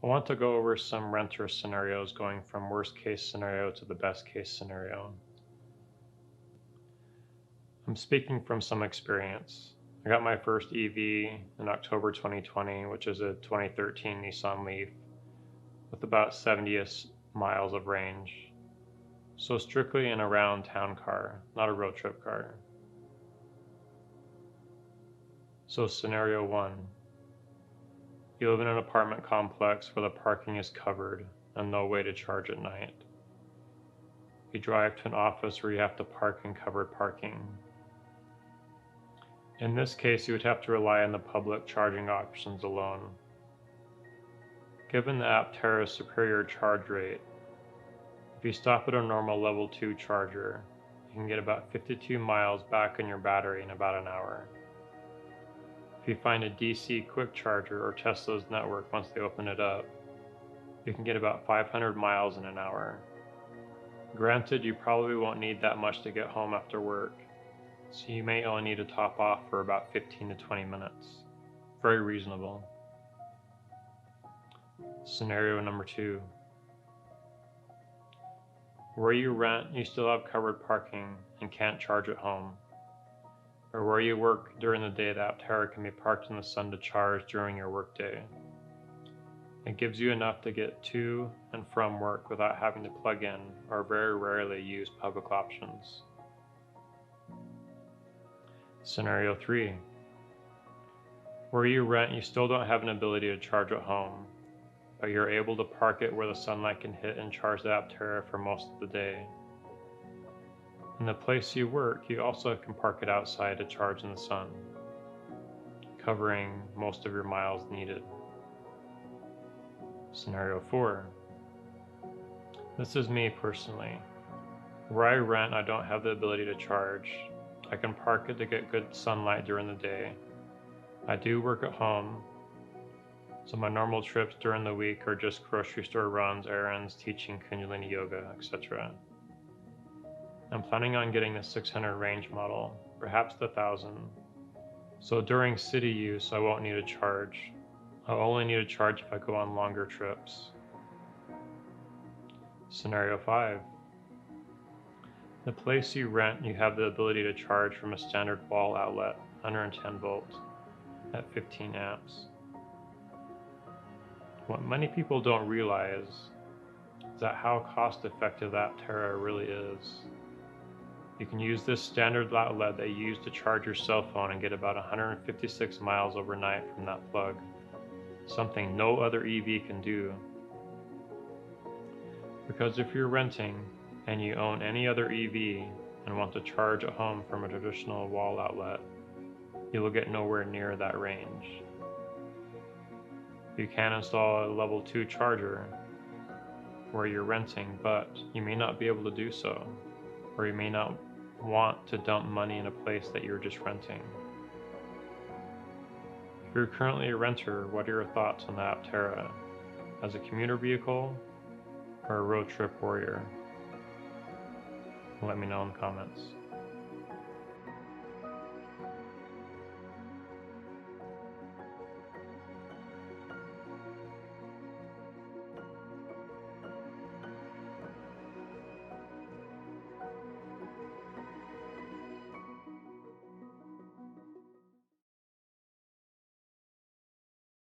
I want to go over some renter scenarios going from worst case scenario to the best case scenario. I'm speaking from some experience. I got my first EV in October 2020, which is a 2013 Nissan Leaf with about 70 miles of range. So strictly an around town car, not a road trip car. So scenario 1. You live in an apartment complex where the parking is covered and no way to charge at night. You drive to an office where you have to park in covered parking. In this case, you would have to rely on the public charging options alone. Given the Aptera's superior charge rate, if you stop at a normal level 2 charger, you can get about 52 miles back in your battery in about an hour. If you find a DC quick charger or Tesla's network once they open it up, you can get about 500 miles in an hour. Granted, you probably won't need that much to get home after work, so you may only need to top off for about 15 to 20 minutes. Very reasonable. Scenario number 2. Where you rent, you still have covered parking and can't charge at home. Or where you work during the day, the Aptera can be parked in the sun to charge during your workday. It gives you enough to get to and from work without having to plug in or very rarely use public options. Scenario 3. Where you rent, you still don't have an ability to charge at home, but you're able to park it where the sunlight can hit and charge the Aptera for most of the day. In the place you work, you also can park it outside to charge in the sun, covering most of your miles needed. Scenario 4. This is me personally. Where I rent, I don't have the ability to charge. I can park it to get good sunlight during the day. I do work at home, so my normal trips during the week are just grocery store runs, errands, teaching Kundalini yoga, etc. I'm planning on getting the 600 range model, perhaps the 1000. So during city use, I won't need a charge. I'll only need a charge if I go on longer trips. Scenario 5. The place you rent, you have the ability to charge from a standard wall outlet, 110 volts, at 15 amps. What many people don't realize is that how cost-effective that Aptera really is. You can use this standard outlet that you use to charge your cell phone and get about 156 miles overnight from that plug, something no other EV can do. Because if you're renting and you own any other EV and want to charge at home from a traditional wall outlet, you will get nowhere near that range. You can install a level 2 charger where you're renting, but you may not be able to do so, or you may not want to dump money in a place that you're just renting. If you're currently a renter, what are your thoughts on the Aptera as a commuter vehicle or a road trip warrior? Let me know in the comments.